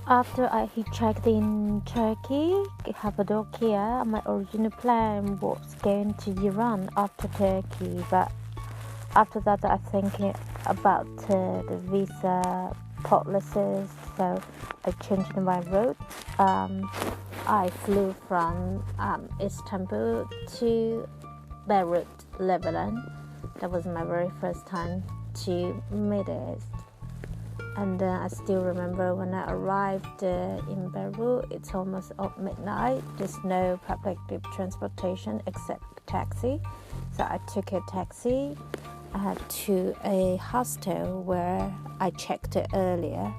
After I hitchhiked in Turkey, Cappadocia, my original plan was going to Iran after Turkey, but after that I think about the visa policies, so I changed my route. I flew from Istanbul to Beirut, Lebanon. That was my very first time to Middle East. And I still remember when I arrived in Beirut, it's almost midnight. There's no public transportation except taxi. So I took a taxi to a hostel where I checked it earlier.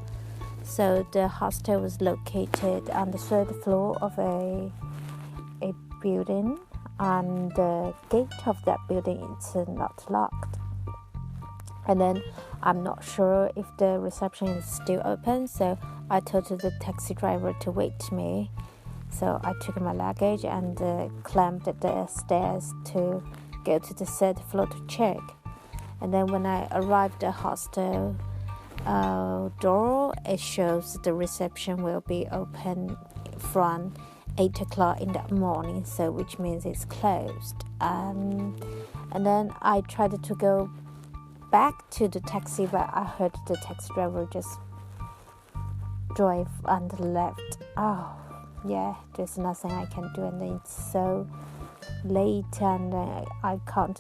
So the hostel was located on the third floor of a building, and the gate of that building is not locked. And then I'm not sure if the reception is still open, so I told the taxi driver to wait me. So I took my luggage and climbed the stairs to go to the third floor to check. And then when I arrived at the hostel door, it shows the reception will be open from 8 o'clock in the morning, so which means it's closed. And then I tried to go back to the taxi, but I heard the taxi driver just drive on the left. Oh, yeah, there's nothing I can do, and it's so late, and I can't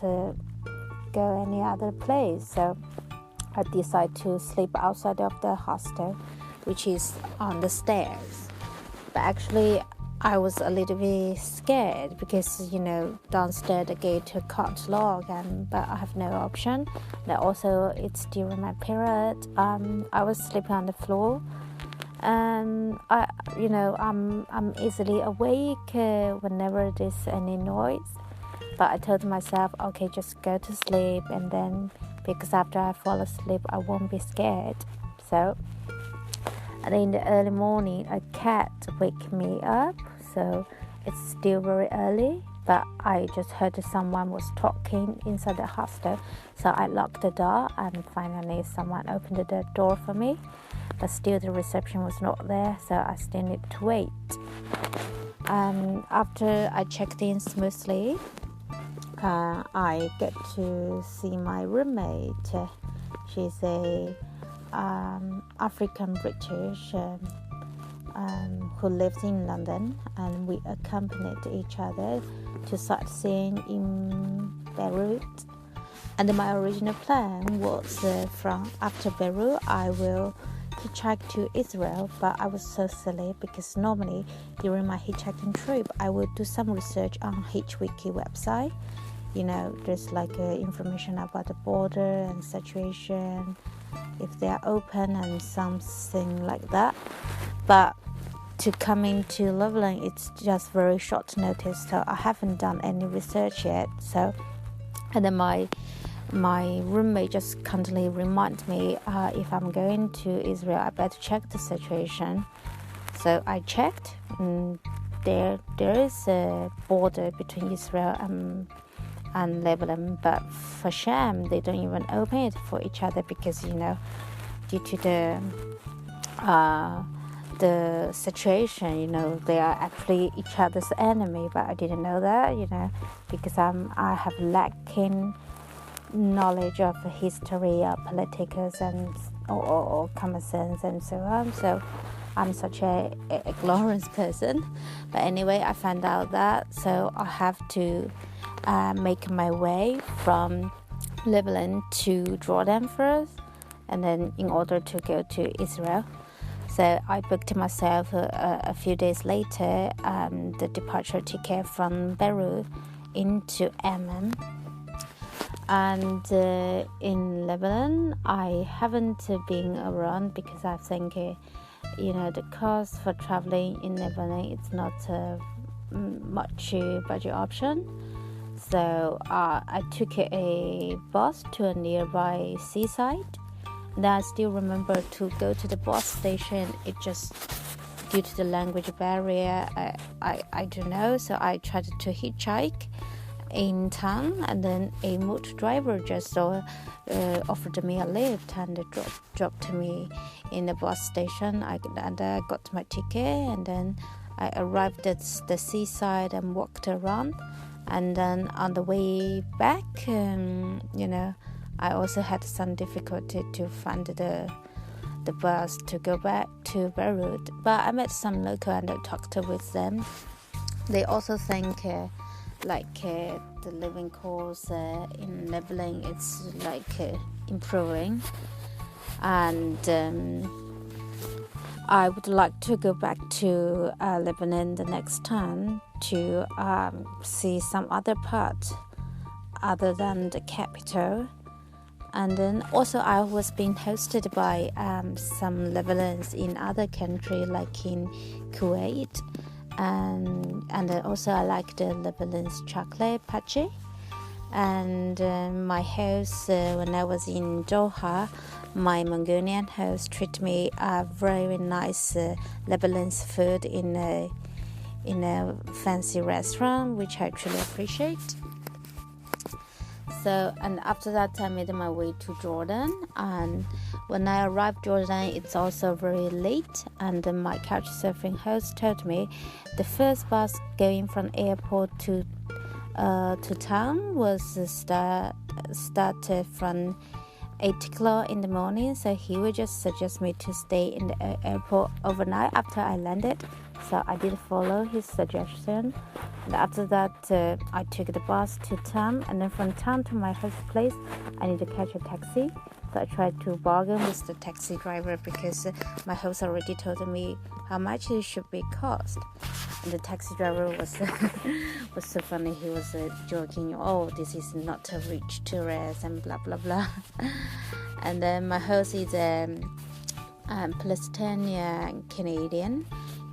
go any other place. So I decided to sleep outside of the hostel, which is on the stairs. But actually, I was a little bit scared because, downstairs the gate can't lock, but I have no option. And also, it's during my period. I was sleeping on the floor, and I'm easily awake whenever there's any noise. But I told myself, okay, just go to sleep, and then because after I fall asleep, I won't be scared. So, and in the early morning, a cat wake me up. So it's still very early, but I just heard someone was talking inside the hostel. So I locked the door, and finally someone opened the door for me. But still the reception was not there, so I still need to wait. And after I checked in smoothly, I get to see my roommate. She's a African British who lives in London, and we accompanied each other to sightseeing in Beirut. And my original plan was from after Beirut I will hitchhike to Israel, but I was so silly because normally during my hitchhiking trip I would do some research on Hitchwiki website. There's information about the border and situation, if they are open and something like that. But to coming to Lebanon, it's just very short notice, so I haven't done any research yet. So, and then my roommate just constantly reminds me, if I'm going to Israel, I better check the situation. So I checked, and there is a border between Israel and Lebanon, but for shame they don't even open it for each other because due to the situation, they are actually each other's enemy. But I didn't know that, because I have lacking knowledge of history, politics, and or common sense and so on. So I'm such a ignorant person. But anyway, I found out that, so I have to make my way from Lebanon to Jordan first, and then in order to go to Israel. So I booked myself a few days later the departure ticket from Beirut into Amman. And in Lebanon, I haven't been around because I think the cost for traveling in Lebanon is not much budget option. So I took a bus to a nearby seaside. Then I still remember to go to the bus station. It just, due to the language barrier, I don't know. So I tried to hitchhike in town, and then a motor driver just offered me a lift and dropped me in the bus station. I got my ticket, and then I arrived at the seaside and walked around. And then on the way back, I also had some difficulty to find the bus to go back to Beirut. But I met some local and I talked with them. They also think the living cost in Lebanon is improving, and I would like to go back to Lebanon the next time to see some other parts other than the capital. And then also I was being hosted by some Lebanese in other countries, like in Kuwait, and then also I like the Lebanese chocolate pache. And my host, when I was in Doha, my Mongolian host treated me very nice Lebanese food in a fancy restaurant, which I truly appreciate. So, and after that, I made my way to Jordan. And when I arrived Jordan, it's also very late. And my couchsurfing host told me the first bus going from airport to town was started from 8 o'clock in the morning. So he would just suggest me to stay in the airport overnight after I landed. So I did follow his suggestion. And after that, I took the bus to town, and then from town to my host place, I need to catch a taxi. So I tried to bargain with the taxi driver because my host already told me how much it should be cost. And the taxi driver was was so funny. He was joking, "Oh, this is not a rich tourist," and blah blah blah. And then my host is Palestinian Canadian.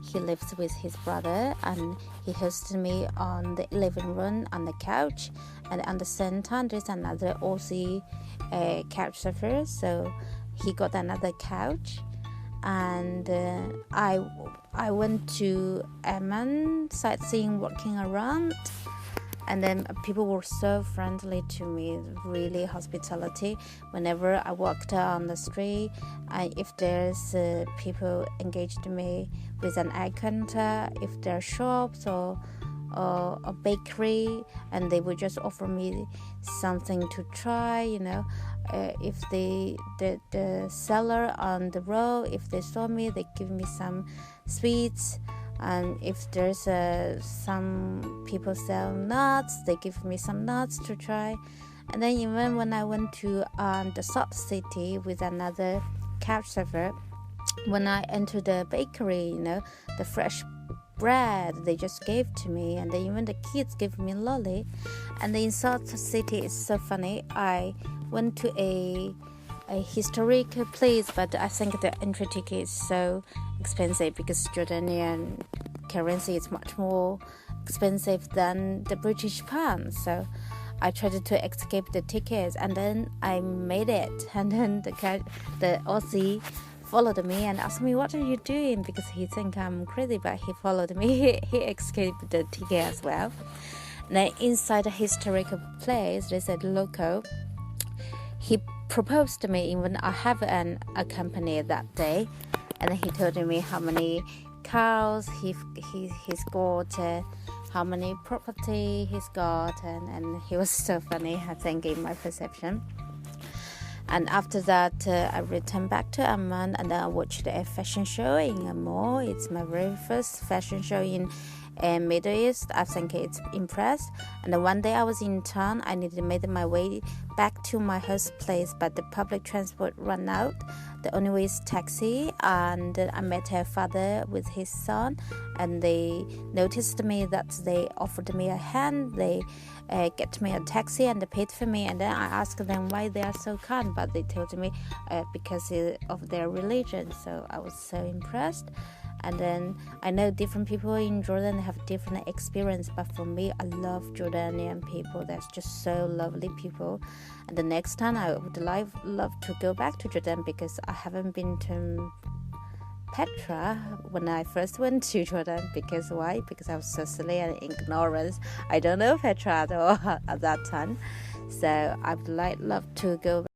He lives with his brother, and he hosted me on the living room on the couch. And on the same time, there's another Aussie couch surfer, so he got another couch. And I went to Amman, sightseeing, walking around. And then people were so friendly to me, really hospitality. Whenever I walked on the street, if there's people engaged me with an eye contact, if there are shops or a bakery, and they would just offer me something to try, if the seller on the road, if they saw me, they give me some sweets. And if there's some people sell nuts, they give me some nuts to try. And then even when I went to the South City with another couch surfer, when I entered the bakery, the fresh bread they just gave to me, and then even the kids gave me lolly. And then in South City, it's so funny. I went to a historic place, but I think the entry ticket is so expensive because Jordanian currency is much more expensive than the British pound. So I tried to escape the tickets, and then I made it. And then the Aussie followed me and asked me, "What are you doing?" Because he think I'm crazy, but he followed me. He escaped the ticket as well. And then inside the historical place, there's a local. He proposed to me even I have a company that day, and he told me how many cows he's got, how many property he's got, and he was so funny, I think, in my perception. And after that, I returned back to Amman, and then I watched a fashion show in a mall. It's my very first fashion show in Middle East. I think it's impressed. And then one day I was in town. I needed to make my way back to my host place, but the public transport ran out. The only way is taxi. And I met her father with his son, and they noticed me that they offered me a hand. They get me a taxi and they paid for me. And then I asked them why they are so kind, but they told me because of their religion. So I was so impressed. And then I know different people in Jordan have different experience, but for me, I love Jordanian people. They're just so lovely people. And the next time I would love to go back to Jordan because I haven't been to Petra when I first went to Jordan. Because why? Because I was so silly and ignorant. I don't know Petra at all at that time. So I would love to go